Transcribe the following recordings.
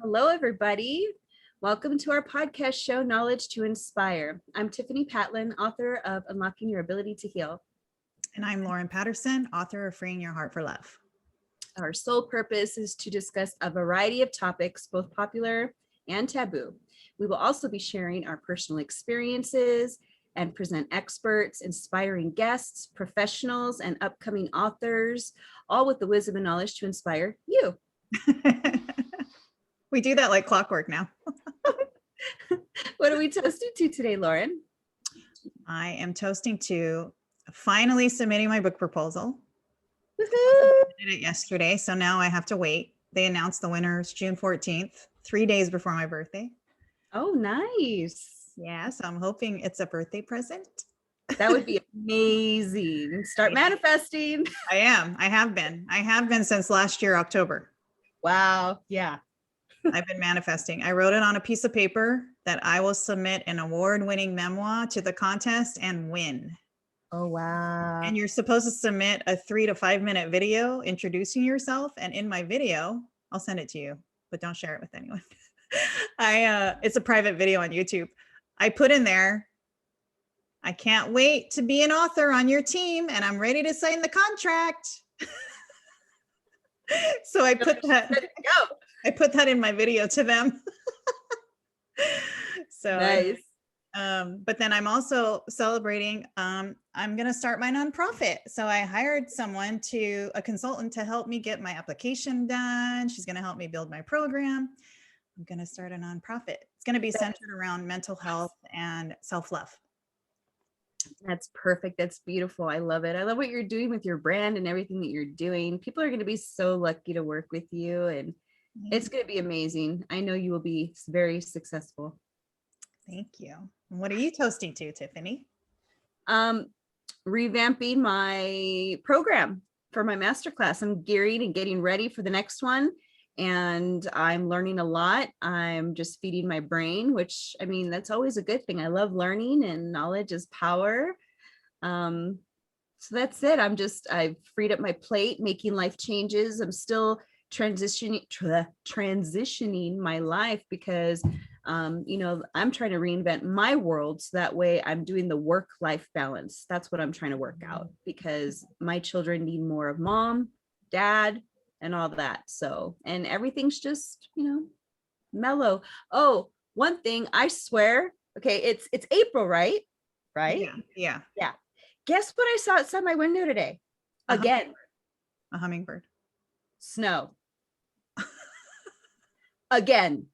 Hello, everybody. Welcome to our podcast show, Knowledge to Inspire. I'm Tiffany Patlin, author of Unlocking Your Ability to Heal. And I'm Lauren Patterson, author of Freeing Your Heart for Love. Our sole purpose is to discuss a variety of topics, both popular and taboo. We will also be sharing our personal experiences and present experts, inspiring guests, professionals, and upcoming authors, all with the wisdom and knowledge to inspire you. We do that like clockwork now. What are we toasting to today, Lauren? I am toasting to finally submitting my book proposal. Woohoo! I did it yesterday, so now I have to wait. They announced the winners June 14th, 3 days before my birthday. Oh, nice. Yeah, so I'm hoping it's a birthday present. That would be amazing. Start manifesting. I am. I have been since last year, October. Wow. Yeah. I've been manifesting. I wrote it on a piece of paper that I will submit an award-winning memoir to the contest and win. Oh, wow. And you're supposed to submit a 3 to 5 minute video introducing yourself. And in my video, I'll send it to you, but don't share it with anyone. It's a private video on YouTube. I put in there, I can't wait to be an author on your team and I'm ready to sign the contract. So I put that in my video to them. So nice. But then I'm also celebrating, I'm going to start my nonprofit. So I hired a consultant to help me get my application done. She's going to help me build my program. I'm going to start a nonprofit. It's going to be centered around mental health and self-love. That's perfect. That's beautiful. I love it. I love what you're doing with your brand and everything that you're doing. People are going to be so lucky to work with you, and it's going to be amazing. I know you will be very successful. Thank you. What are you toasting to, Tiffany? Revamping my program for my masterclass. I'm gearing and getting ready for the next one. And I'm learning a lot. I'm just feeding my brain, which, I mean, that's always a good thing. I love learning, and knowledge is power. So that's it. I've freed up my plate, making life changes. I'm still transitioning my life because, I'm trying to reinvent my world. So that way I'm doing the work-life balance. That's what I'm trying to work out, because my children need more of mom, dad, and all that. So, and everything's just, mellow. Oh, one thing, I swear. Okay. It's April, right? Right? Yeah. Guess what I saw outside my window today? Again. A hummingbird. Snow. Again.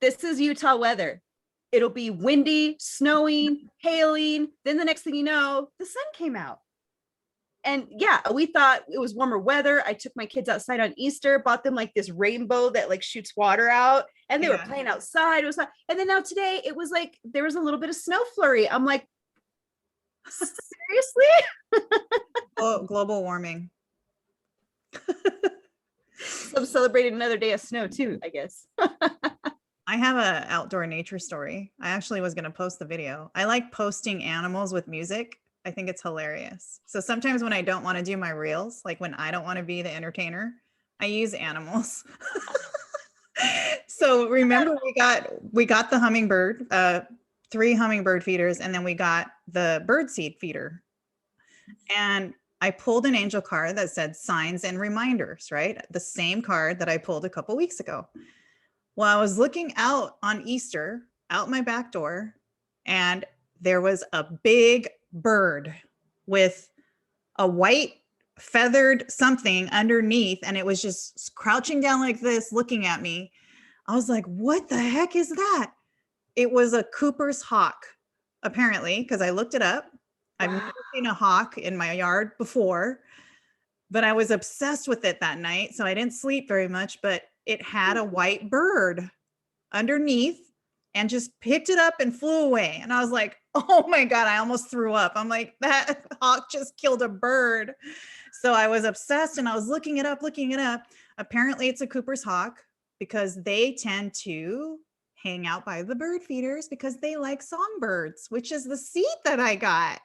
This is Utah weather. It'll be windy, snowing, hailing. Then the next thing you know, the sun came out. And yeah, we thought it was warmer weather. I took my kids outside on Easter, bought them like this rainbow that like shoots water out, and they were playing outside. It was and then now today it was like there was a little bit of snow flurry. I'm like, seriously? Global warming. So I'm celebrating another day of snow too, I guess. I have an outdoor nature story. I actually was going to post the video. I like posting animals with music. I think it's hilarious. So sometimes when I don't want to do my reels, like when I don't want to be the entertainer, I use animals. So remember we got the hummingbird, 3 hummingbird feeders, and then we got the birdseed feeder. And I pulled an angel card that said signs and reminders, right? The same card that I pulled a couple weeks ago. Well, I was looking out on Easter, out my back door, and there was a big bird with a white feathered something underneath, and it was just crouching down like this, looking at me. I was like, what the heck is that? It was a Cooper's hawk, apparently, because I looked it up. Wow. I've never seen a hawk in my yard before, but I was obsessed with it that night, so I didn't sleep very much, but it had a white bird underneath and just picked it up and flew away. And I was like, oh my God, I almost threw up. I'm like, that hawk just killed a bird. So I was obsessed and I was looking it up. Apparently it's a Cooper's hawk because they tend to hang out by the bird feeders because they like songbirds, which is the seed that I got.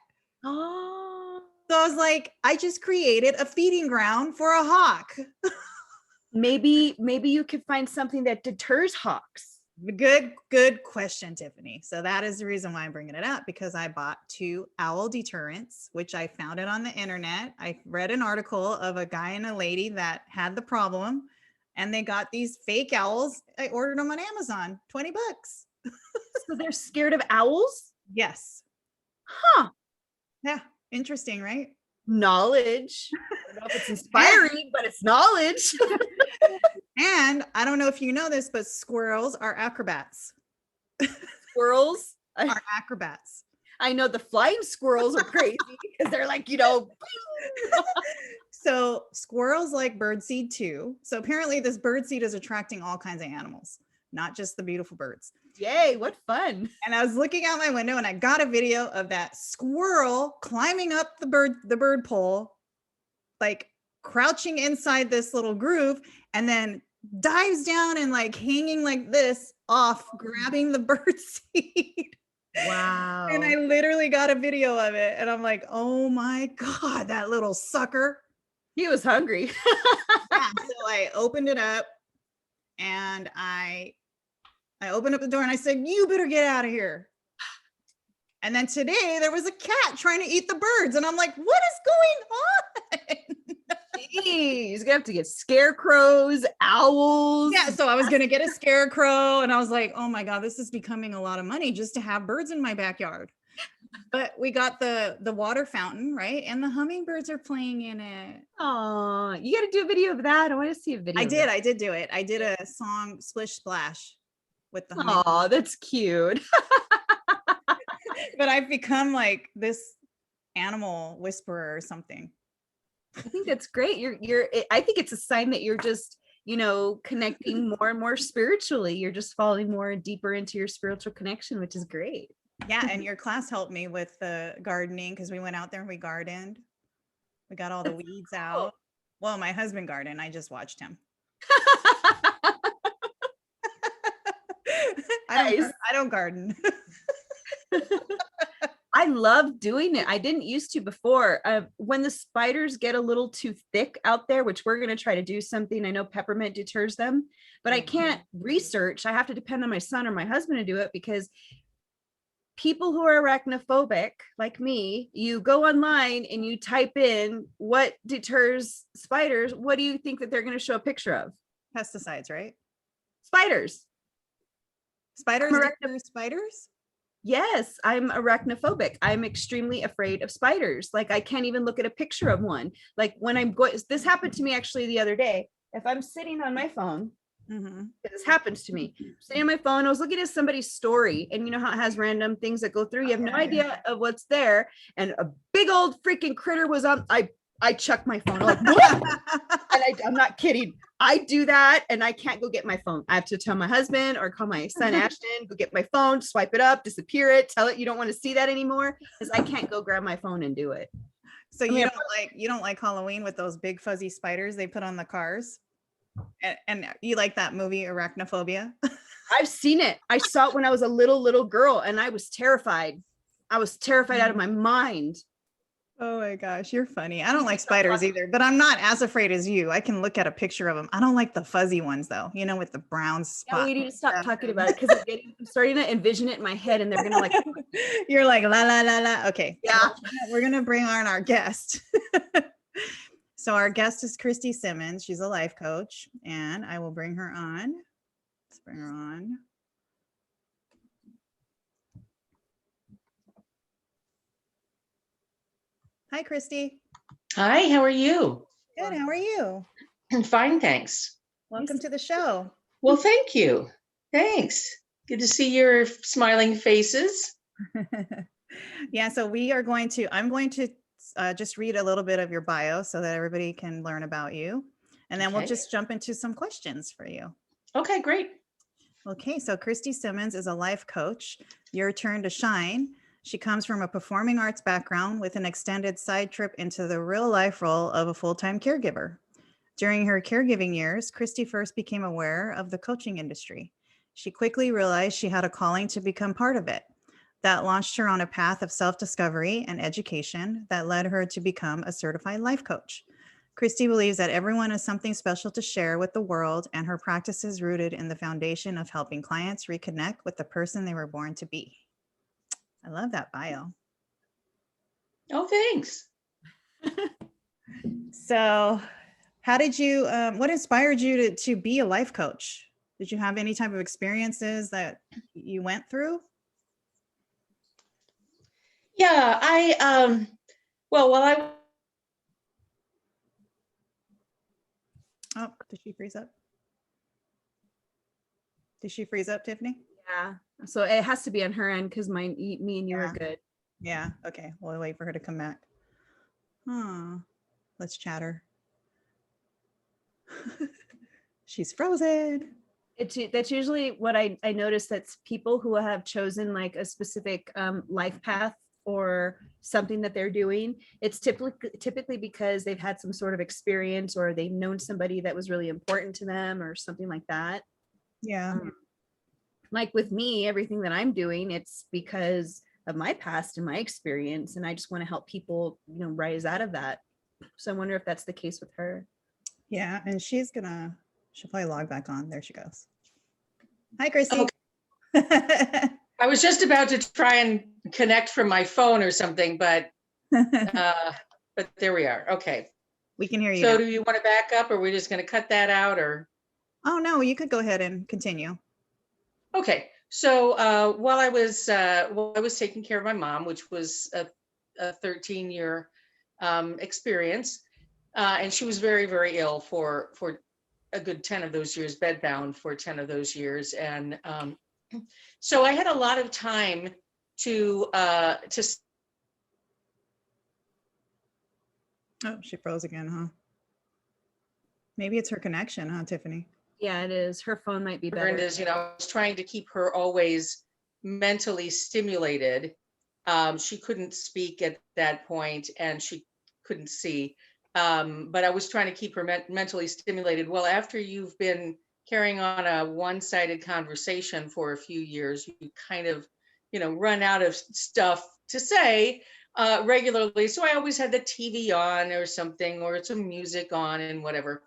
Oh. So I was like, I just created a feeding ground for a hawk. Maybe you could find something that deters hawks. Good question, Tiffany. So that is the reason why I'm bringing it up, because I bought 2 owl deterrents, which I found it on the internet. I read an article of a guy and a lady that had the problem, and they got these fake owls. I ordered them on Amazon, $20. So they're scared of owls? Yes. Huh. Yeah. Interesting, right? Knowledge. I don't know if it's inspiring, but it's knowledge. And I don't know if you know this, but squirrels are acrobats. Squirrels Are acrobats. I know the flying squirrels are crazy because they're like, So squirrels like birdseed too. So apparently this birdseed is attracting all kinds of animals, not just the beautiful birds. Yay, what fun. And I was looking out my window and I got a video of that squirrel climbing up the bird pole, like crouching inside this little groove, and then dives down and like hanging like this off, grabbing the bird seed. Wow. And I literally got a video of it, and I'm like, oh my God, that little sucker. He was hungry. Yeah, so I opened it up, and I opened up the door and I said, you better get out of here. And then today there was a cat trying to eat the birds, and I'm like, what is going on? He's gonna have to get scarecrows, owls. Yeah, so I was gonna get a scarecrow, and I was like, oh my God, this is becoming a lot of money just to have birds in my backyard. But we got the water fountain, right? And the hummingbirds are playing in it. Oh, you got to do a video of that. I want to see a video. I did do it. I did a song Splish Splash with the Oh, that's cute. But I've become like this animal whisperer or something. I think that's great. I think it's a sign that you're just, connecting more and more spiritually. You're just falling more deeper into your spiritual connection, which is great. Yeah, and your class helped me with the gardening because we went out there and we gardened. We got all the weeds out. Well, my husband gardened. I just watched him. I don't garden. I love doing it. I didn't used to before. When the spiders get a little too thick out there, which we're going to try to do something. I know peppermint deters them, but I can't research. I have to depend on my son or my husband to do it, because people who are arachnophobic like me, you go online and you type in what deters spiders. What do you think that they're going to show a picture of? Pesticides, right? Spiders. Spiders deter spiders? Yes, I'm arachnophobic. I'm extremely afraid of spiders. Like, I can't even look at a picture of one. Like, when I'm going, this happened to me actually the other day. If I'm sitting on my phone, this happens to me. Sitting on my phone, I was looking at somebody's story, and you know how it has random things that go through. You have no idea of what's there, and a big old freaking critter was on. I chucked my phone. I'm like, and I'm not kidding. I do that, and I can't go get my phone. I have to tell my husband or call my son Ashton, go get my phone, swipe it up, disappear it, tell it you don't want to see that anymore, because I can't go grab my phone and do it. So you don't like Halloween with those big fuzzy spiders they put on the cars? And you like that movie Arachnophobia? I've seen it. I saw it when I was a little girl, and I was terrified. I was terrified out of my mind. Oh my gosh, you're funny. I don't like spiders either, but I'm not as afraid as you. I can look at a picture of them. I don't like the fuzzy ones though, with the brown spots. Yeah, we need to stop talking about it, because I'm starting to envision it in my head, and they're gonna like. You're like la la la la. Okay. Yeah. We're gonna bring on our guest. So our guest is Christy Simmons. She's a life coach, and I will bring her on. Let's bring her on. Hi, Christy. Hi, how are you? Good. How are you? I'm fine, thanks. Welcome to the show. Well, thank you. Thanks. Good to see your smiling faces. Yeah, so I'm going to just read a little bit of your bio so that everybody can learn about you. And then we'll just jump into some questions for you. Okay, great. Okay, so Christy Simmons is a life coach. Your turn to shine. She comes from a performing arts background with an extended side trip into the real life role of a full-time caregiver. During her caregiving years, Christy first became aware of the coaching industry. She quickly realized she had a calling to become part of it. That launched her on a path of self-discovery and education that led her to become a certified life coach. Christy believes that everyone has something special to share with the world, and her practice is rooted in the foundation of helping clients reconnect with the person they were born to be. I love that bio. Oh, thanks. So, how did you, what inspired you to be a life coach? Did you have any type of experiences that you went through? Yeah, well, while I Oh, did she freeze up? Did she freeze up, Tiffany? Yeah. So it has to be on her end because me and you are Yeah. good. Yeah. Okay. We'll wait for her to come back. Let's chatter. She's frozen. That's usually what I notice. That's people who have chosen like a specific life path or something that they're doing. It's typically because they've had some sort of experience or they've known somebody that was really important to them or something like that. Yeah. Like with me, everything that I'm doing, it's because of my past and my experience, and I just want to help people, rise out of that. So I wonder if that's the case with her. Yeah. And she'll probably log back on. There she goes. Hi, Christy. Okay. I was just about to try and connect from my phone or something, but there we are. Okay. We can hear you So now. do you want to back up, or are we just going to cut that out, or? Oh, no, you could go ahead and continue. Okay. So while I was taking care of my mom, which was a 13-year experience, and she was very, very ill for a good 10 of those years, bedbound for 10 of those years. And so I had a lot of time to Oh, she froze again, huh? Maybe it's her connection, huh, Tiffany? Yeah, it is. Her phone might be better. is, I was trying to keep her always mentally stimulated. She couldn't speak at that point and she couldn't see. But I was trying to keep her mentally stimulated. Well, after you've been carrying on a one-sided conversation for a few years, you kind of, run out of stuff to say regularly. So I always had the TV on or something, or some music on and whatever.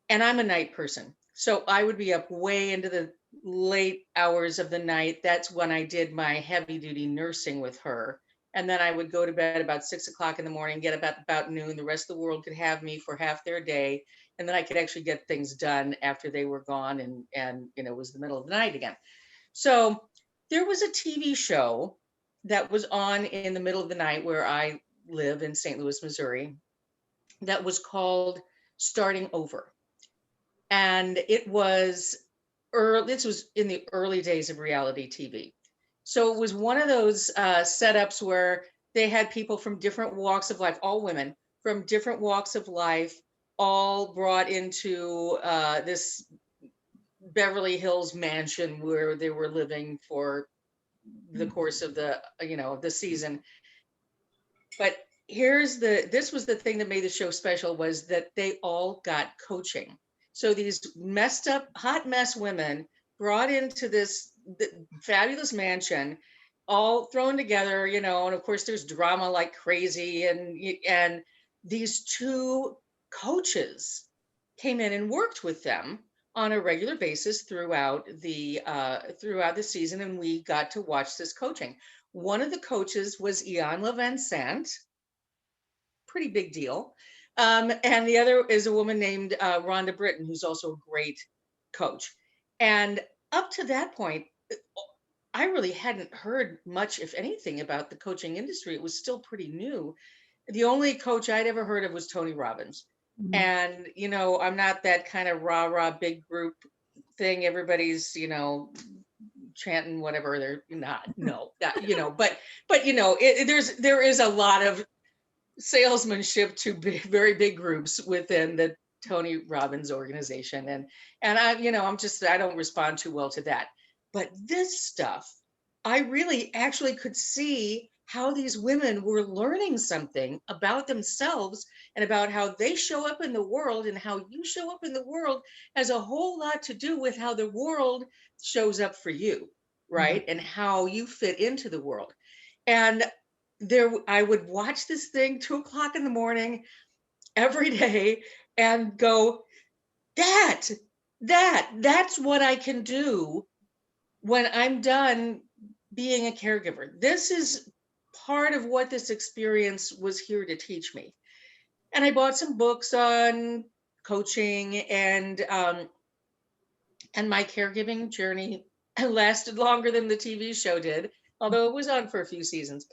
And I'm a night person. So I would be up way into the late hours of the night. That's when I did my heavy duty nursing with her. And then I would go to bed about 6 o'clock in the morning, get up at about noon. The rest of the world could have me for half their day. And then I could actually get things done after they were gone. And it was the middle of the night again. So there was a TV show that was on in the middle of the night where I live in St. Louis, Missouri, that was called Starting Over. And it was this was in the early days of reality TV. So it was one of those setups where they had people from different walks of life, all women from different walks of life, all brought into this Beverly Hills mansion where they were living for the course of the season. But this was the thing that made the show special, was that they all got coaching. So these messed up, hot mess women brought into this fabulous mansion, all thrown together, and of course there's drama like crazy. And these two coaches came in and worked with them on a regular basis throughout the season. And we got to watch this coaching. One of the coaches was Ian Van Sant, pretty big deal. And the other is a woman named Rhonda Britton, who's also a great coach. And up to that point, I really hadn't heard much, if anything, about the coaching industry. It was still pretty new. The only coach I'd ever heard of was Tony Robbins. Mhm. And, I'm not that kind of rah-rah big group thing. Everybody's, chanting whatever they're not, no, that, but there is a lot of salesmanship to very big groups within the Tony Robbins organization. And I don't respond too well to that. But this stuff, I really actually could see how these women were learning something about themselves and about how they show up in the world, and how you show up in the world has a whole lot to do with how the world shows up for you, right? Mm-hmm. And how you fit into the world. And I would watch this thing 2 o'clock in the morning. every day and go, that's what I can do when I'm done being a caregiver. This is part of what this experience was here to teach me. And I bought some books on coaching, and my caregiving journey lasted longer than the TV show did, although it was on for a few seasons.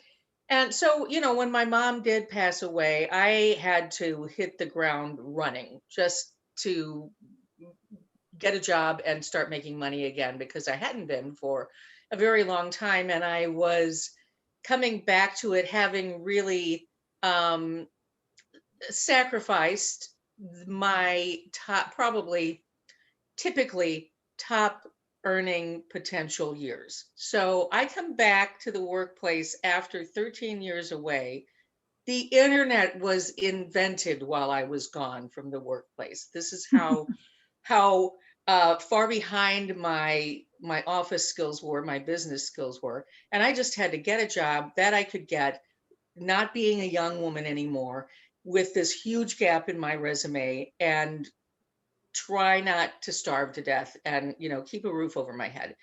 And so, when my mom did pass away, I had to hit the ground running just to get a job and start making money again, because I hadn't been for a very long time. And I was coming back to it, having really um, sacrificed my top, probably typically top earning potential years. So I come back to the workplace after 13 years away. The internet was invented while I was gone from the workplace. This is how far behind my office skills were, my business skills were, and I just had to get a job that I could get, not being a young woman anymore, with this huge gap in my resume, and try not to starve to death, and keep a roof over my head.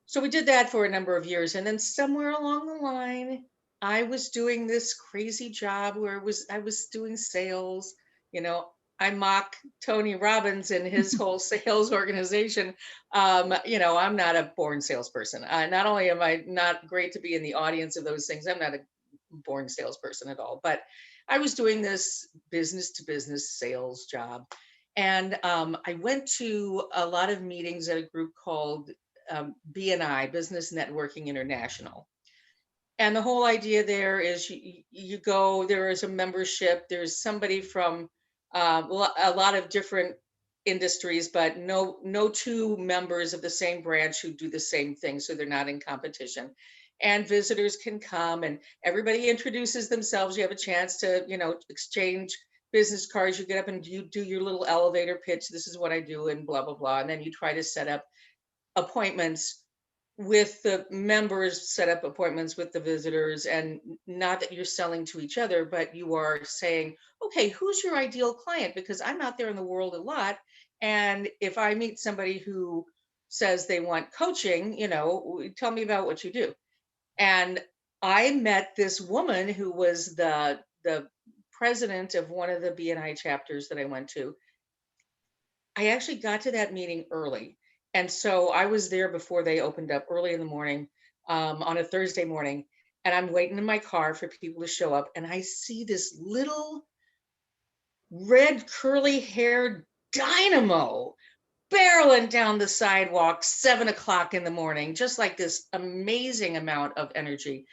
So we did that for a number of years, and then somewhere along the line, I was doing this crazy job where I was doing sales. You know, I mock Tony Robbins and his whole sales organization. I'm not a born salesperson. Not only am I not great to be in the audience of those things, I'm not a born salesperson at all. But I was doing this business to business sales job. And I went to a lot of meetings at a group called BNI, Business Networking International. And the whole idea there is you go, there is a membership, there's somebody from a lot of different industries, but no two members of the same branch who do the same thing, so they're not in competition. And visitors can come, and everybody introduces themselves. You have a chance to, exchange business cards. You get up and you do your little elevator pitch. This is what I do, and blah, blah, blah. And then you try to set up appointments with the members, set up appointments with the visitors, and not that you're selling to each other, but you are saying, okay, who's your ideal client? Because I'm out there in the world a lot, and if I meet somebody who says they want coaching, tell me about what you do. And I met this woman who was the president of one of the BNI chapters that I went to. I actually got to that meeting early. And so I was there before they opened up, early in the morning, on a Thursday morning. And I'm waiting in my car for people to show up. And I see this little red curly haired dynamo barreling down the sidewalk, 7 o'clock in the morning, just like this amazing amount of energy.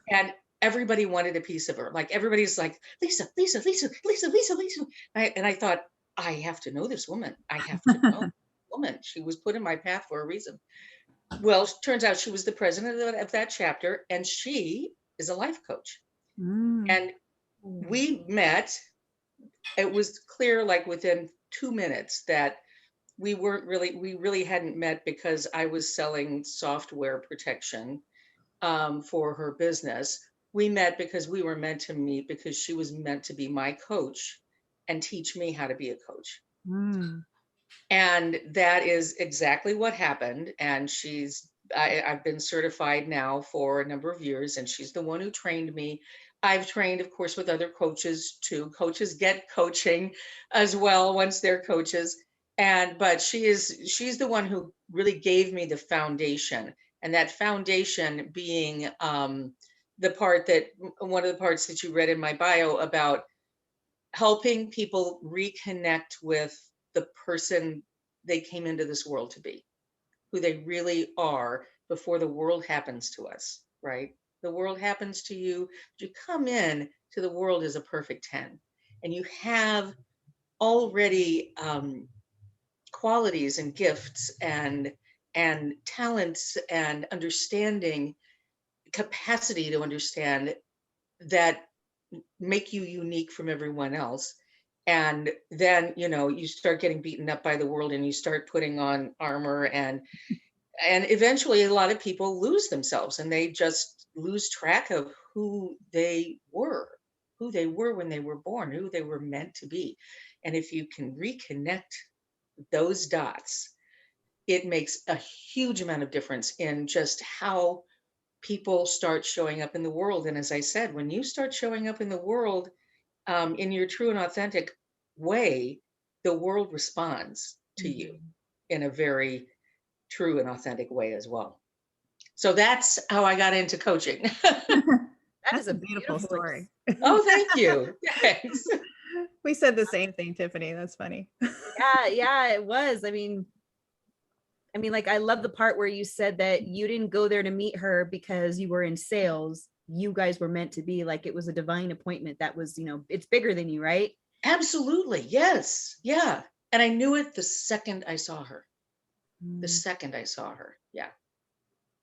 And everybody wanted a piece of her. Like, everybody's like, Lisa, Lisa, Lisa, Lisa, Lisa, Lisa. And I thought, I have to know this woman. I have to know this woman. She was put in my path for a reason. Well, it turns out she was the president of that chapter, and she is a life coach. And we met. It was clear, like within 2 minutes, that we really hadn't met, because I was selling software protection for her business. We met because we were meant to meet, because she was meant to be my coach and teach me how to be a coach. And that is exactly what happened. And I've been certified now for a number of years, and she's the one who trained me. I've trained, of course, with other coaches too. Coaches get coaching as well once they're coaches. But she's the one who really gave me the foundation. And that foundation being one of the parts that you read in my bio about helping people reconnect with the person they came into this world to be, who they really are, before the world happens to us, right? The world happens to you, but you come in to the world as a perfect 10, and you have already qualities and gifts and talents and understanding, capacity to understand, that make you unique from everyone else. And then you start getting beaten up by the world, and you start putting on armor, and eventually a lot of people lose themselves, and they just lose track of who they were, who they were when they were born, who they were meant to be. And if you can reconnect those dots, it makes a huge amount of difference in just how people start showing up in the world. And as I said, when you start showing up in the world in your true and authentic way, the world responds to you in a very true and authentic way as well. So that's how I got into coaching. That That's is a beautiful story. Oh, thank you. Thanks. We said the same thing, Tiffany. That's funny. Yeah, it was. I mean, like, I love the part where you said that you didn't go there to meet her because you were in sales. You guys were meant to be, like, it was a divine appointment that was, it's bigger than you, right? Absolutely. Yes. Yeah. And I knew it the second I saw her. The Mm. second I saw her. Yeah.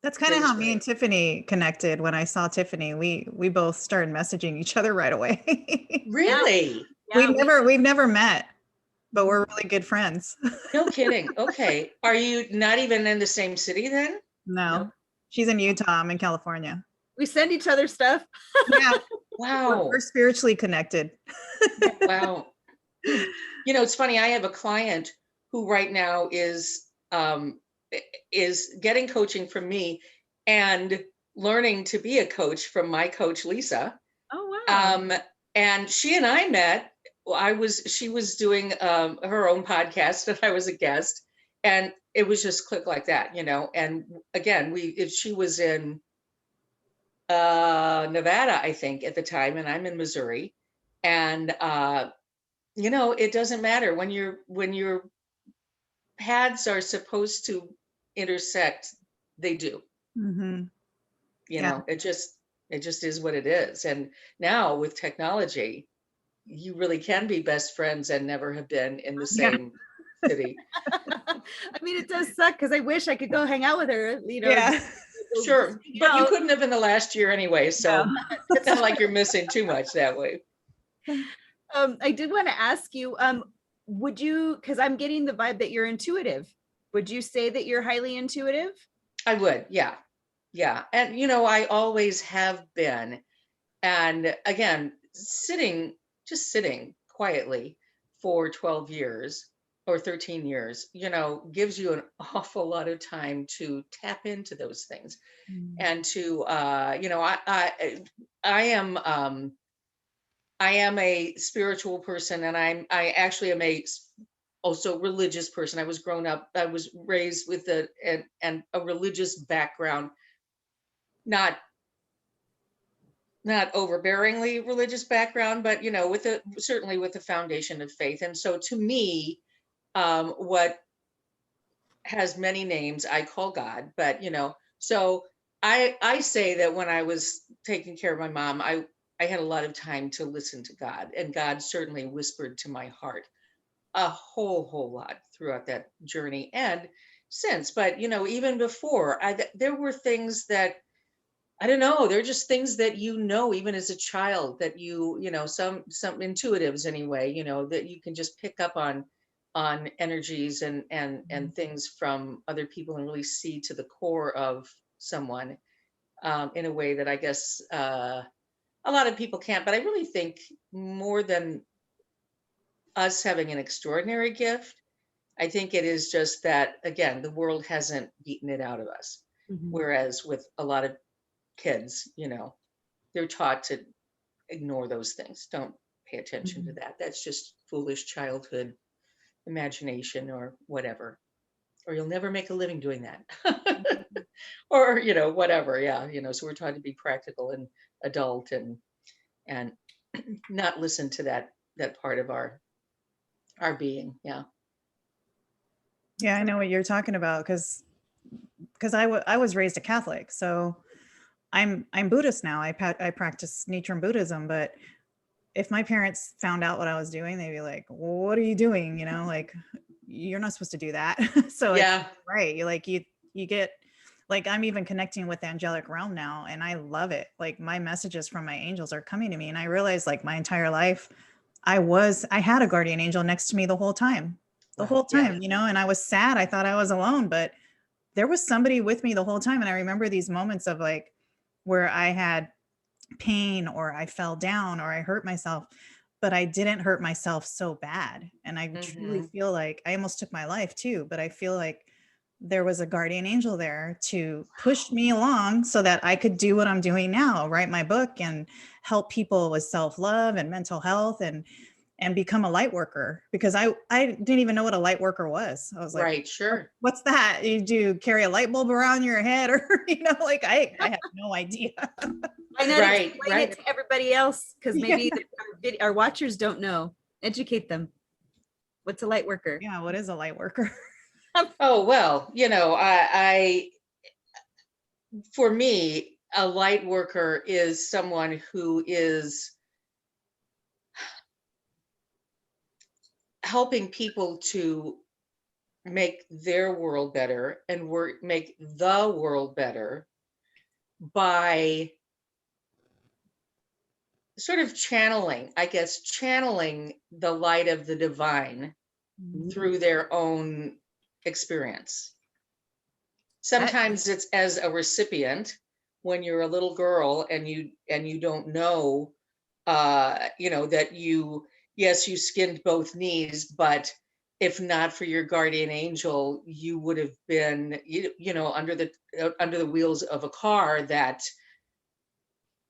That's kind It of was how me great. and Tiffany connected. When I saw Tiffany, we both started messaging each other right away. Really? Yeah, We've never met, but we're really good friends. No kidding. Okay. Are you not even in the same city then? No, she's in Utah. I'm in California. we send each other stuff. Yeah, Wow. we're spiritually connected. Wow. It's funny. I have a client who right now is getting coaching from me and learning to be a coach from my coach, Lisa. Oh, wow. And she and I met. She was doing her own podcast, and I was a guest, and it was just click like that, And again, she was in Nevada, I think, at the time, and I'm in Missouri, and it doesn't matter when your paths are supposed to intersect, they do. Mm-hmm. Yeah. It just is what it is. And now with technology, you really can be best friends and never have been in the Yeah. same city. I mean, it does suck because I wish I could go hang out with her, Yeah. Sure, but you out. couldn't have in the last year anyway, so it's not like you're missing too much that way. I did want to ask you, would you, because I'm getting the vibe that you're intuitive, would you say that you're highly intuitive? I would, yeah. Yeah. And I always have been. And again, just sitting quietly for 12 years or 13 years, gives you an awful lot of time to tap into those things. And to I am a spiritual person, and I actually am also religious person. I was raised with a religious background, not overbearingly religious background, but certainly with the foundation of faith. And so to me, what has many names I call God, but so I say that when I was taking care of my mom, I had a lot of time to listen to God, and God certainly whispered to my heart a whole lot throughout that journey and since. But even before, there were things that I don't know. They're just things that even as a child, that some intuitives anyway, that you can just pick up on energies and things from other people and really see to the core of someone in a way that I guess a lot of people can't. But I really think more than us having an extraordinary gift, I think it is just that, again, the world hasn't beaten it out of us. Whereas with a lot of kids, they're taught to ignore those things. Don't pay attention to that. That's just foolish childhood imagination or whatever. Or you'll never make a living doing that. Or, whatever. Yeah. So we're trying to be practical and adult and not listen to that part of our being. Yeah. Yeah, I know what you're talking about because I was raised a Catholic, so I'm Buddhist now. I practice Nichiren Buddhism, but if my parents found out what I was doing, they'd be like, "What are you doing? Like you're not supposed to do that." So Yeah. it's right. You get like I'm even connecting with the angelic realm now, and I love it. Like my messages from my angels are coming to me, and I realized like my entire life, I had a guardian angel next to me the whole time. The Wow. whole time, and I was sad. I thought I was alone, but there was somebody with me the whole time. And I remember these moments of like where I had pain or I fell down or I hurt myself, but I didn't hurt myself so bad. And I truly Mhm. feel like I almost took my life too, but I feel like there was a guardian angel there to push me along so that I could do what I'm doing now, write my book and help people with self-love and mental health and become a light worker, because I didn't even know what a light worker was. I was like, Right, sure. what's that? You do carry a light bulb around your head or, like I have no idea. Why not Right, explain it right. to everybody else? Because Yeah. maybe our watchers don't know. Educate them. What's a light worker? Yeah. What is a light worker? Oh, well, for me, a light worker is someone who is helping people to make their world better and make the world better by sort of channeling, I guess, channeling the light of the divine through their own experience. That, Sometimes it's as a recipient when you're a little girl and you don't know, that yes, you skinned both knees, but if not for your guardian angel, you would have been, under the wheels of a car that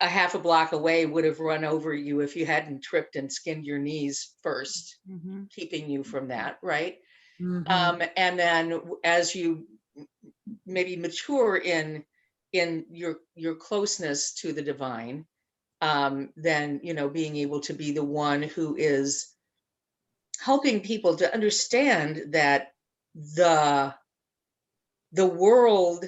a half a block away would have run over you if you hadn't tripped and skinned your knees first, Mm-hmm. keeping you from that, right? Mhm. And then as you maybe mature in your closeness to the divine, then being able to be the one who is helping people to understand that the the world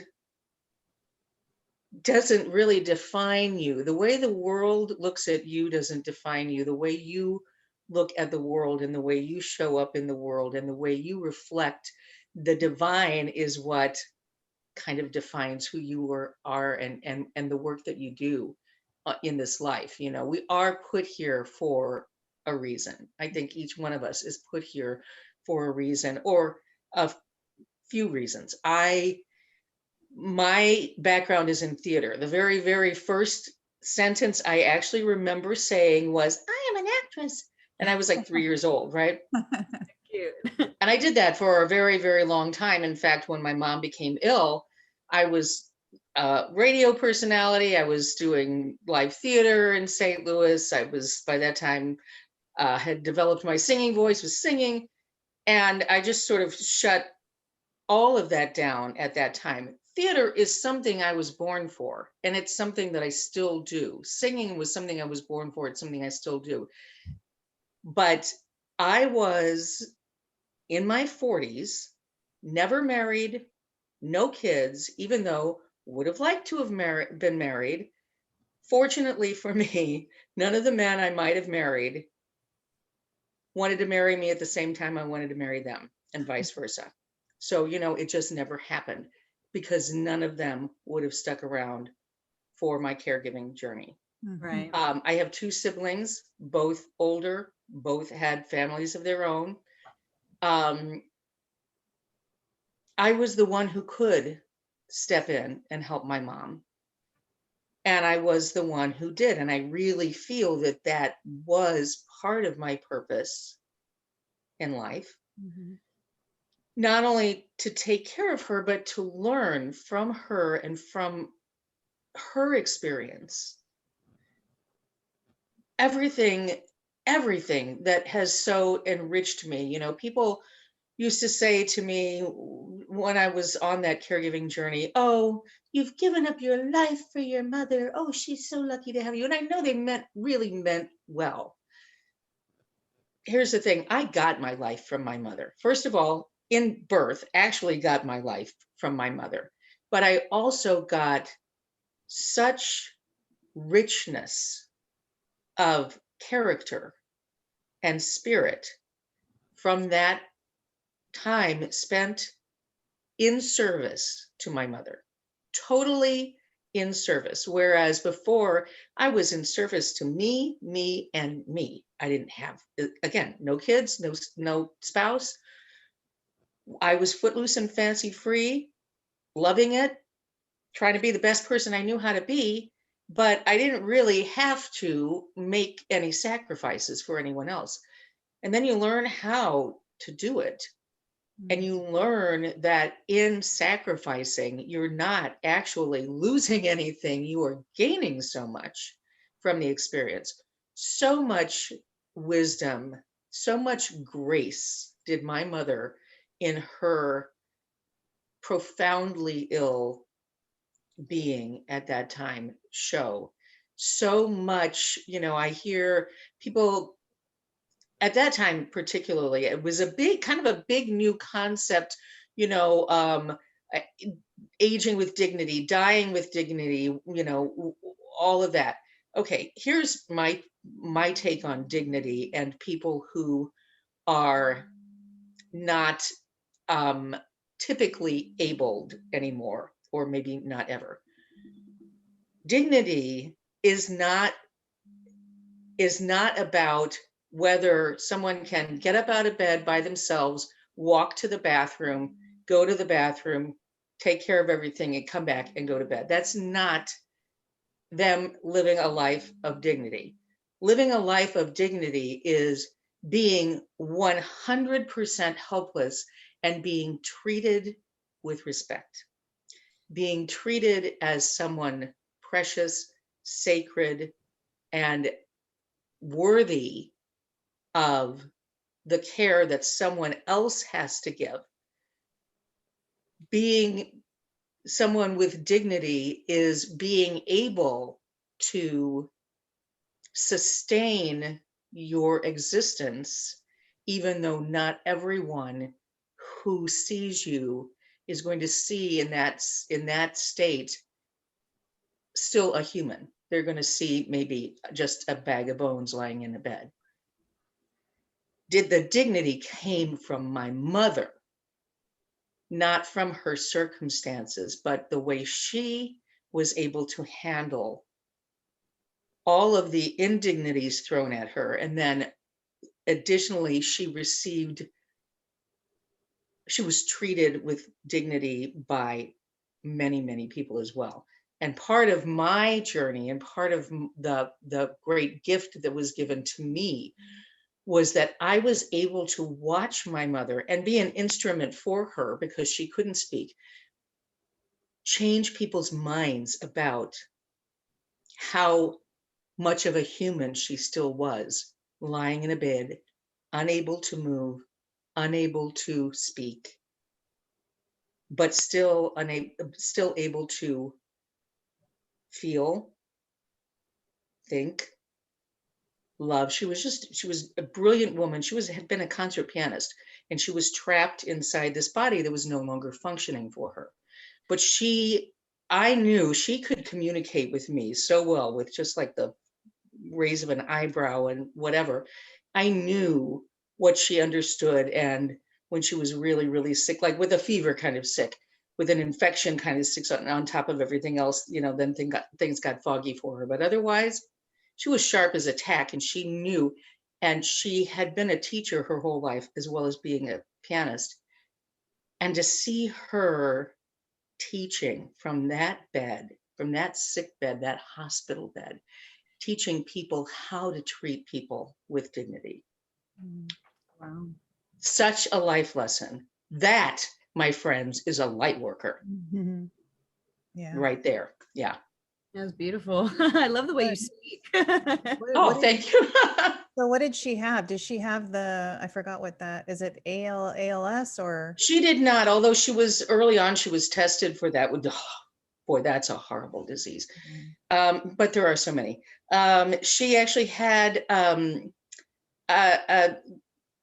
doesn't really define you. The way the world looks at you doesn't define you. The way you look at the world and the way you show up in the world and the way you reflect the divine is what kind of defines who you are and the work that you do in this life. We are put here for a reason. I think each one of us is put here for a reason or a few reasons. My background is in theater. The very, very first sentence I actually remember saying was, "I am an actress." And I was like 3 years old, right? Cute. And I did that for a very, very long time. In fact, when my mom became ill, I was a radio personality. I was doing live theater in St. Louis. I was, by that time, had developed my singing voice, was singing. And I just sort of shut all of that down at that time. Theater is something I was born for, and it's something that I still do. Singing was something I was born for. It's something I still do. But I was in my 40s, never married, no kids, even though would have liked to have been married. Fortunately for me, none of the men I might have married wanted to marry me at the same time I wanted to marry them, and vice versa. So, it just never happened because none of them would have stuck around for my caregiving journey. Mm-hmm. Right. I have two siblings, both older, both had families of their own. Um, I was the one who could step in and help my mom. And I was the one who did. And I really feel that that was part of my purpose in life, Mm-hmm. not only to take care of her, but to learn from her and from her experience. Everything, everything that has so enriched me. People used to say to me when I was on that caregiving journey, "Oh, you've given up your life for your mother. Oh, she's so lucky to have you." And I know they really meant well. Here's the thing, I got my life from my mother. First of all, in birth, actually got my life from my mother. But I also got such richness of character and spirit from that time spent in service to my mother, totally in service. Whereas before, I was in service to me, me, and me. I didn't have, again, no kids, no spouse. I was footloose and fancy free, loving it, trying to be the best person I knew how to be. but I didn't really have to make any sacrifices for anyone else. And then you learn how to do it. And you learn that in sacrificing, you're not actually losing anything. You are gaining so much from the experience. So much wisdom, so much grace did my mother, in her profoundly ill being at that time, show. So much, I hear people at that time, particularly, it was a big kind of a big new concept, you know, um, aging with dignity, dying with dignity, all of that. Okay, here's my take on dignity and people who are not um, typically abled anymore, or maybe not ever. Dignity is not about whether someone can get up out of bed by themselves, walk to the bathroom, go to the bathroom, take care of everything, and come back and go to bed. That's not them living a life of dignity. Living a life of dignity is being 100% helpless and being treated with respect, being treated as someone precious, sacred, and worthy of the care that someone else has to give. Being someone with dignity is being able to sustain your existence, even though not everyone who sees you is going to see in that state still a human. They're going to see maybe just a bag of bones lying in a bed. The dignity came from my mother, not from her circumstances, but the way she was able to handle all of the indignities thrown at her. And then additionally, she was treated with dignity by many, many people as well. And part of my journey and part of the great gift that was given to me was that I was able to watch my mother and be an instrument for her, because she couldn't speak, change people's minds about how much of a human she still was, lying in a bed, unable to move, unable to speak, but still able to feel, think, love. She was a brilliant woman. Had been a concert pianist, and she was trapped inside this body that was no longer functioning for her. But I knew she could communicate with me so well, with just like the raise of an eyebrow and whatever. I knew what she understood. And when she was really, really sick, like with a fever kind of sick, with an infection kind of sick on top of everything else, then things got foggy for her. But otherwise, she was sharp as a tack, and she knew. And she had been a teacher her whole life, as well as being a pianist. And to see her teaching from that bed, from that sick bed, that hospital bed, teaching people how to treat people with dignity. Wow. Such a life lesson. That, my friends, is a light worker. Mm-hmm. Yeah. Right there. Yeah. That was beautiful. I love the way you speak. Thank you. So what did she have? Did she have I forgot what that, is it ALS or? She did not, although early on, she was tested for that. Boy, that's a horrible disease. But there are so many. She actually had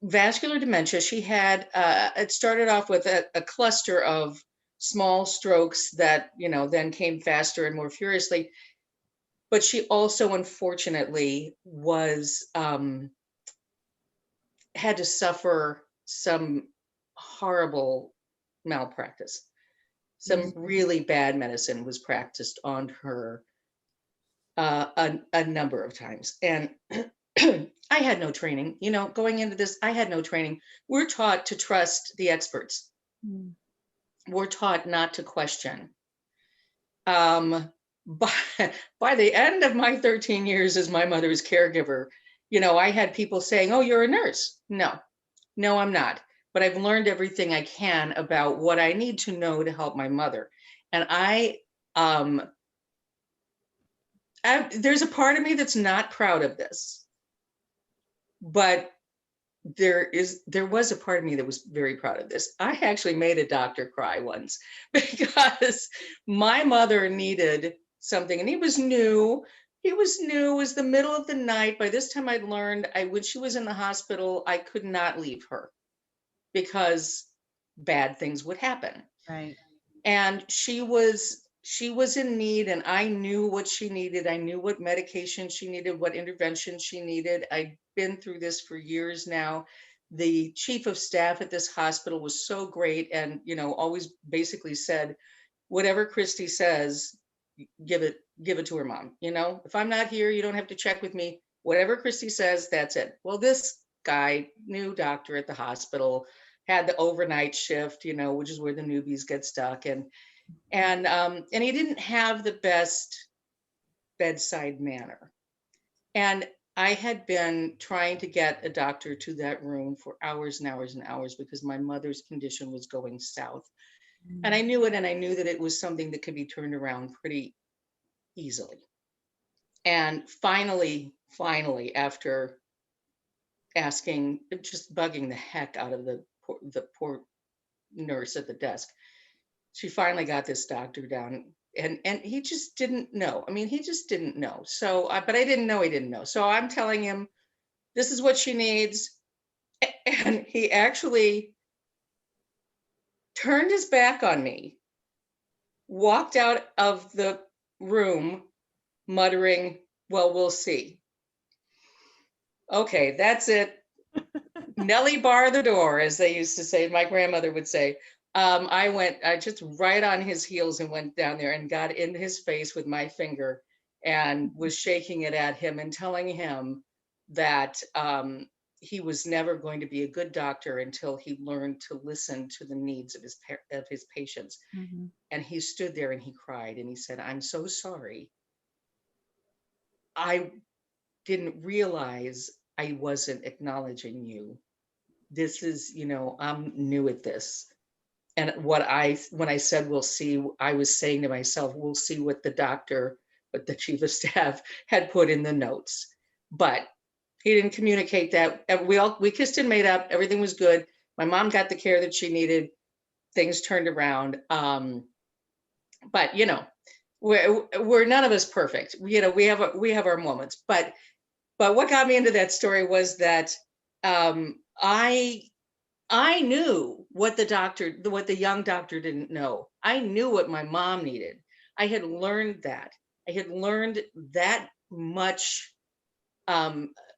vascular dementia. She had, it started off with a cluster of small strokes that, then came faster and more furiously. But she also, unfortunately, had to suffer some horrible malpractice. Some really bad medicine was practiced on her a number of times. And I had no training, going into this, I had no training. We're taught to trust the experts. We're taught not to question. by the end of my 13 years as my mother's caregiver, I had people saying, "Oh, you're a nurse." No, I'm not. But I've learned everything I can about what I need to know to help my mother. And there's a part of me that's not proud of this, but there was a part of me that was very proud of this. I actually made a doctor cry once because my mother needed something, and he was new. It was the middle of the night. By this time I'd learned when she was in the hospital, I could not leave her because bad things would happen. Right. And she was in need, and I knew what she needed. I knew what medication she needed, what intervention she needed. I'd been through this for years now. The chief of staff at this hospital was so great, and always basically said, whatever Christy says, give it to her mom. If I'm not here, you don't have to check with me. Whatever Christy says, that's it. Well, this guy, new doctor at the hospital, had the overnight shift, which is where the newbies get stuck, and he didn't have the best bedside manner. And I had been trying to get a doctor to that room for hours and hours and hours because my mother's condition was going south. And I knew it, and I knew that it was something that could be turned around pretty easily. And finally, after asking, just bugging the heck out of the poor nurse at the desk, she finally got this doctor down, and he just didn't know. I mean, he just didn't know. So, but I didn't know he didn't know. So I'm telling him, this is what she needs. And he actually turned his back on me, walked out of the room muttering, "Well, we'll see." Okay, that's it. Nellie bar the door, as they used to say, my grandmother would say. I just right on his heels and went down there and got in his face with my finger and was shaking it at him and telling him that he was never going to be a good doctor until he learned to listen to the needs of his patients. Mm-hmm. And he stood there and he cried and he said, "I'm so sorry. I didn't realize I wasn't acknowledging you. This is, I'm new at this." And when I said, "We'll see," I was saying to myself, we'll see what the chief of staff had put in the notes. But he didn't communicate that. We kissed and made up. Everything was good. My mom got the care that she needed. Things turned around. But we're none of us perfect. We have our moments. But what got me into that story was that I knew what the young doctor didn't know. I knew what my mom needed. I had learned that. I had learned that much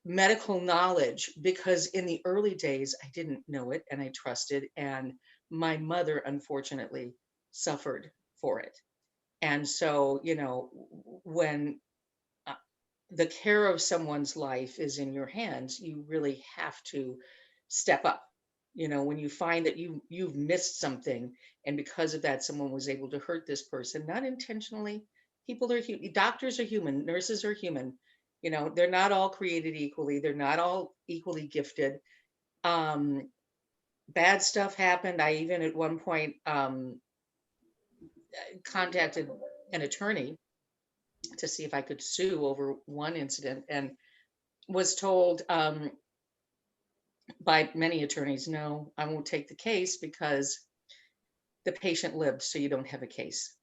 medical knowledge because in the early days, I didn't know it and I trusted. And my mother, unfortunately, suffered for it. And so, when the care of someone's life is in your hands, you really have to step up. When you find that you've missed something, and because of that, someone was able to hurt this person, not intentionally. People are doctors are human, nurses are human. They're not all created equally. They're not all equally gifted. Bad stuff happened. I even at one point contacted an attorney to see if I could sue over one incident, and was told by many attorneys, "No, I won't take the case because the patient lived, so you don't have a case."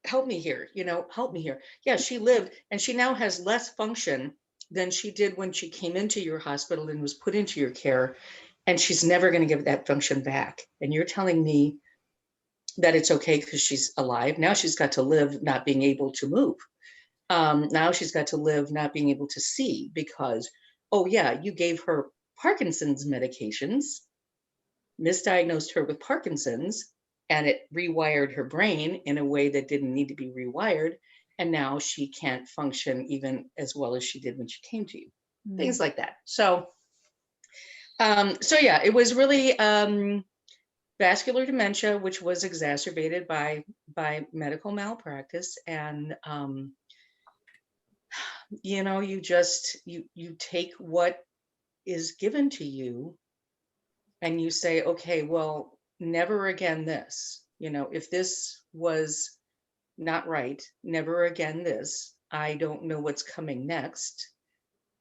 Help me here, help me here. Yeah, she lived, and she now has less function than she did when she came into your hospital and was put into your care, and she's never going to give that function back. And you're telling me that it's okay because she's alive. Now she's got to live not being able to move. Now she's got to live not being able to see because, oh yeah, you gave her Parkinson's medications, misdiagnosed her with Parkinson's, and it rewired her brain in a way that didn't need to be rewired. And now she can't function even as well as she did when she came to you. Things like that. So yeah, it was really, vascular dementia, which was exacerbated by medical malpractice. And you just you take what is given to you and you say, okay, well, never again this. If this was not right, never again this. I don't know what's coming next.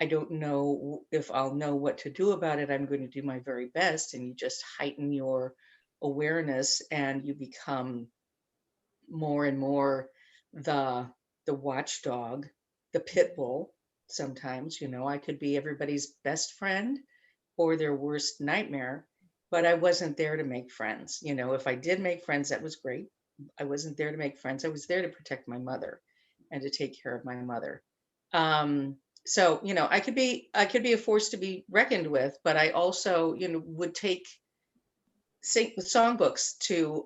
I don't know if I'll know what to do about it. I'm going to do my very best. And you just heighten your awareness and you become more and more the watchdog, the pit bull. Sometimes, I could be everybody's best friend or their worst nightmare, but I wasn't there to make friends. If I did make friends, that was great. I wasn't there to make friends. I was there to protect my mother and to take care of my mother. So, I could be a force to be reckoned with, but I also, would take songbooks to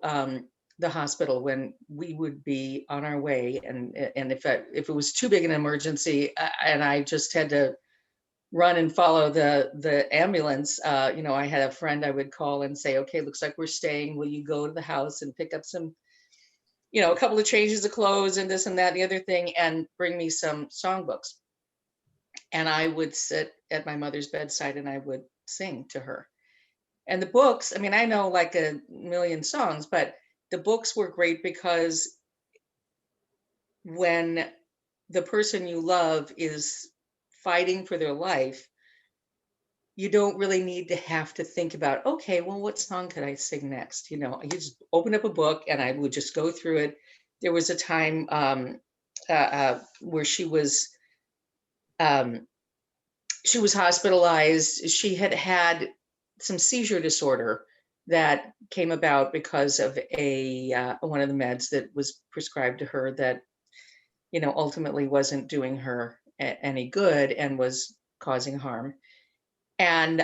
the hospital when we would be on our way, and if it was too big an emergency, and I just had to run and follow the ambulance, I had a friend I would call and say, okay, looks like we're staying. Will you go to the house and pick up some, a couple of changes of clothes and this and that and the other thing, and bring me some songbooks. And I would sit at my mother's bedside and I would sing to her. And the books, I mean, I know like a million songs, but the books were great because when the person you love is fighting for their life, you don't really need to have to think about, okay, well, what song could I sing next? You just open up a book and I would just go through it. There was a time where she was hospitalized. She had some seizure disorder that came about because of one of the meds that was prescribed to her that, ultimately wasn't doing her any good and was causing harm. And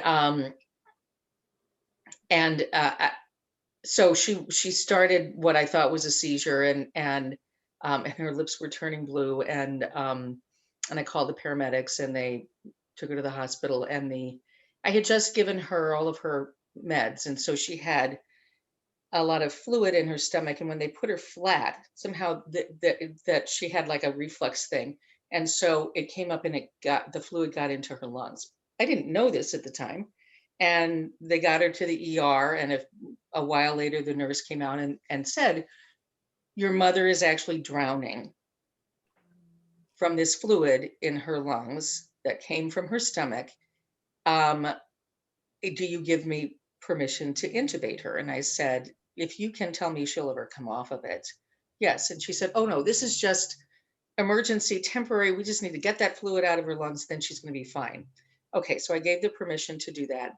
so she started what I thought was a seizure, and her lips were turning blue, and I called the paramedics and they took her to the hospital, and I had just given her all of her meds, and so she had a lot of fluid in her stomach, and when they put her flat, somehow that she had like a reflux thing, and so it came up and the fluid got into her lungs. I didn't know this at the time, and they got her to the ER, and a while later the nurse came out and said, your mother is actually drowning from this fluid in her lungs that came from her stomach. Do you give me permission to intubate her? And I said, if you can tell me she'll ever come off of it, yes. And she said, oh no, this is just emergency, temporary. We just need to get that fluid out of her lungs, then she's going to be fine. Okay, so I gave the permission to do that.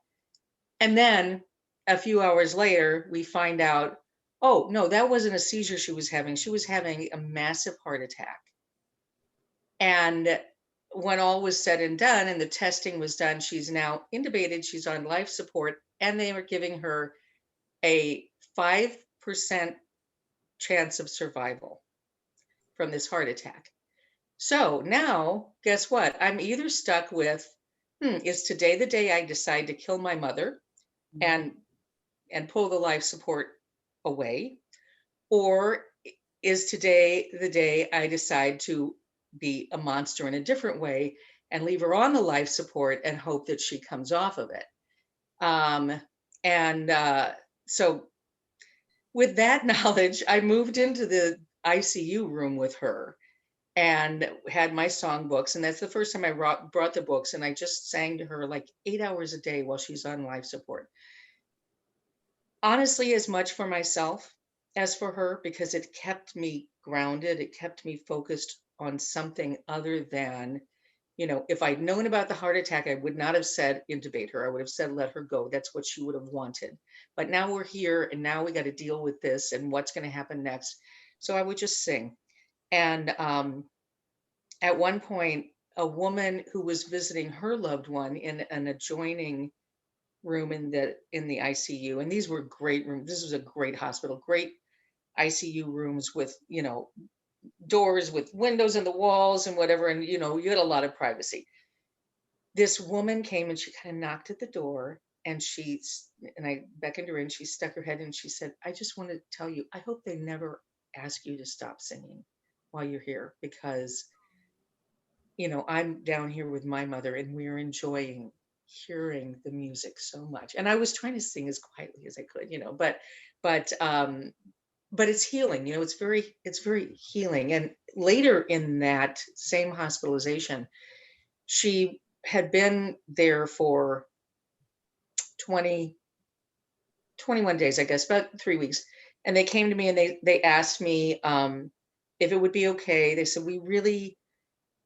And then a few hours later, we find out, oh no, that wasn't a seizure she was having. She was having a massive heart attack. And when all was said and done and the testing was done, she's now intubated, she's on life support, and they were giving her a 5% chance of survival from this heart attack. So now, guess what? I'm either stuck with, is today the day I decide to kill my mother and pull the life support away? Or is today the day I decide to be a monster in a different way and leave her on the life support and hope that she comes off of it? So with that knowledge, I moved into the ICU room with her and had my songbooks. And that's the first time I brought the books, and I just sang to her like 8 hours a day while she's on life support. Honestly, as much for myself as for her, because it kept me grounded. It kept me focused on something other than, if I'd known about the heart attack, I would not have said intubate her. I would have said let her go. That's what she would have wanted. But now we're here, and now we got to deal with this and what's going to happen next. So I would just sing. And at one point, a woman who was visiting her loved one in an adjoining room in the ICU, and these were great rooms. This was a great hospital, great ICU rooms with, doors with windows in the walls and whatever. And, you had a lot of privacy. This woman came and she kind of knocked at the door and I beckoned her in, she stuck her head in, she said, I just want to tell you, I hope they never ask you to stop singing while you're here, because, I'm down here with my mother and we're enjoying hearing the music so much. And I was trying to sing as quietly as I could, but it's healing, it's very healing. And later in that same hospitalization, she had been there for 20, 21 days, I guess, about 3 weeks. And they came to me and they asked me if it would be okay. They said, we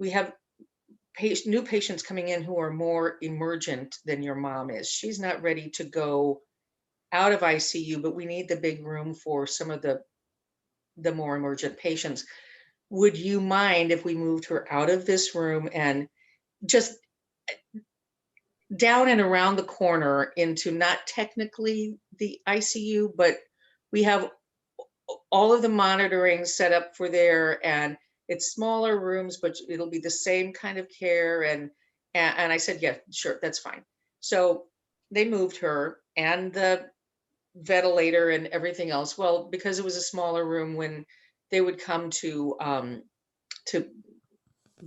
have new patients coming in who are more emergent than your mom is. She's not ready to go out of ICU, but we need the big room for some of the more emergent patients. Would you mind if we moved her out of this room and just down and around the corner into not technically the ICU, but we have all of the monitoring set up for there, and it's smaller rooms, but it'll be the same kind of care. And I said, yeah, sure, that's fine. So they moved her and the ventilator and everything else. Well, because it was a smaller room, when they would come to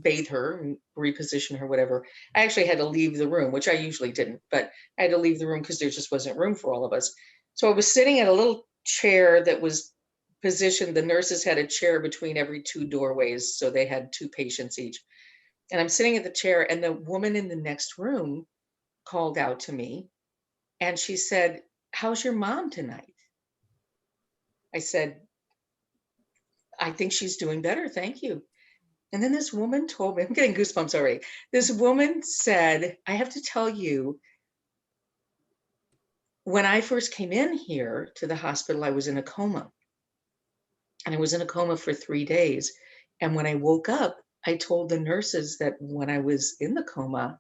bathe her and reposition her, whatever, I actually had to leave the room, which I usually didn't, but I had to leave the room because there just wasn't room for all of us. So I was sitting at a little chair that was positioned. The nurses had a chair between every two doorways, so they had two patients each. And I'm sitting at the chair, and the woman in the next room called out to me, and she said, how's your mom tonight? I said, I think she's doing better, thank you. And then this woman told me, I'm getting goosebumps already. This woman said, I have to tell you, when I first came in here to the hospital, I was in a coma. And I was in a coma for 3 days. And when I woke up, I told the nurses that when I was in the coma,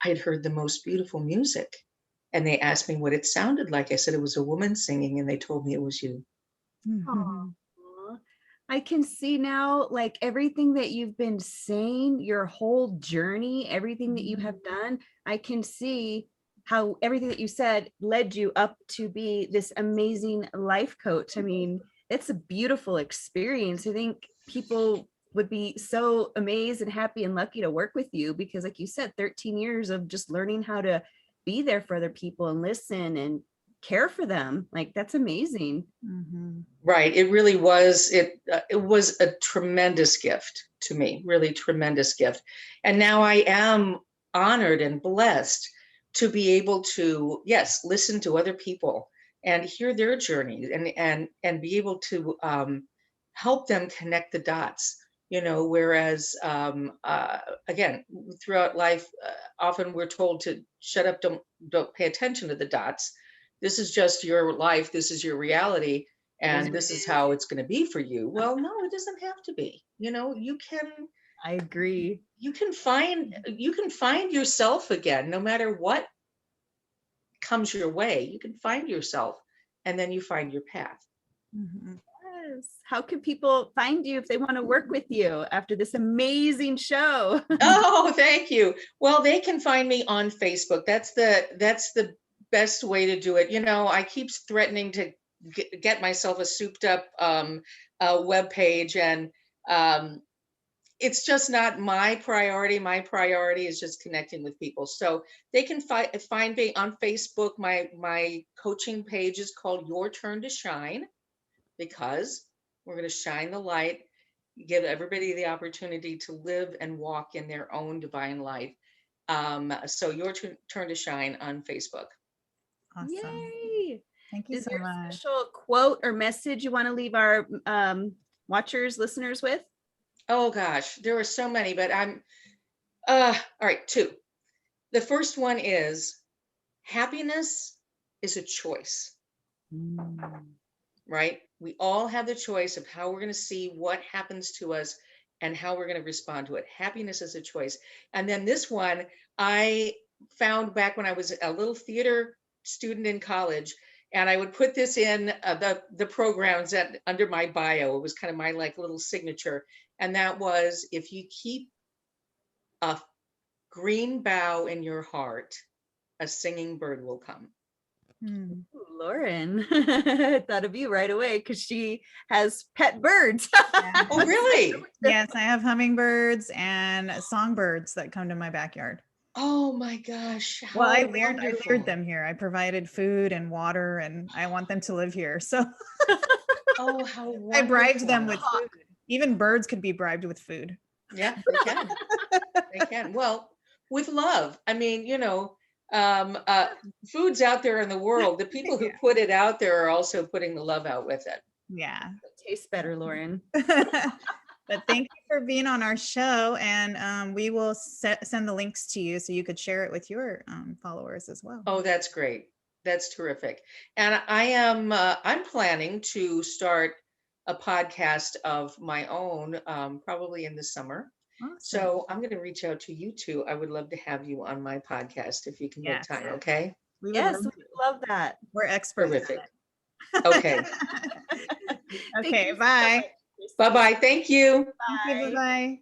I'd heard the most beautiful music. And they asked me what it sounded like. I said it was a woman singing, and they told me it was you. Mhm. Aw. I can see now, like everything that you've been saying, your whole journey, everything that you have done, I can see how everything that you said led you up to be this amazing life coach. I mean, it's a beautiful experience. I think people would be so amazed and happy and lucky to work with you because, like you said, 13 years of just learning how to be there for other people and listen and care for them. Like, that's amazing. Mhm. Right. It really was. It was a tremendous gift to me, really tremendous gift. And now I am honored and blessed to be able to, yes, listen to other people and hear their journey, and be able to help them connect the dots. Whereas again, throughout life, often we're told to shut up, don't pay attention to the dots. This is just your life. This is your reality, It is and what this it is is. how it's going to be for you. Well, no, it doesn't have to be. I agree. You can find yourself again, no matter what comes your way. You can find yourself, and then you find your path. Mhm. Yes. How can people find you if they want to work with you after this amazing show? Oh, thank you. Well, they can find me on Facebook. That's the best way to do it. I keep threatening to get myself a souped up web page, and um, it's just not my priority. My priority is just connecting with people. So they can find me on Facebook. My coaching page is called Your Turn to Shine, because we're going to shine the light, give everybody the opportunity to live and walk in their own divine light. So Your Turn to Shine on Facebook. Awesome. Yay. Thank you Is so there a much. special quote or message you want to leave our watchers, listeners with? Oh gosh, there are so many, but all right, two. The first one is, happiness is a choice, right? We all have the choice of how we're going to see what happens to us and how we're going to respond to it. Happiness is a choice. And then this one, I found back when I was a little theater student in college, and I would put this in the programs under my bio. It was kind of my like little signature. And that was, if you keep a green bough in your heart, a singing bird will come. Hmm. Ooh, Lauren, I thought of you right away because she has pet birds. Oh, really? Yes, I have hummingbirds and songbirds that come to my backyard. Oh my gosh, how Well, I wonderful. lured them here. I provided food and water, and I want them to live here. So Oh, how I bribed them with wonderful. food. Even birds could be bribed with food. Yeah, they can. They can. Well, with love. I mean, um, uh, food's out there in the world. The people who put it out there are also putting the love out with it. Yeah. Tastes better, Lauren. But thank you for being on our show, and we will send the links to you so you could share it with your followers as well. Oh, that's great. That's terrific. And I'm planning to start a podcast of my own, probably in the summer. Awesome. So I'm going to reach out to you two. I would love to have you on my podcast if you can make Yes. time. Okay. We would Yes, love we to. love that. We're experts. at Terrific. it. Okay. Thank Okay, you so bye. much, Christy. Bye-bye. Thank you. Thank you. Bye. Bye-bye.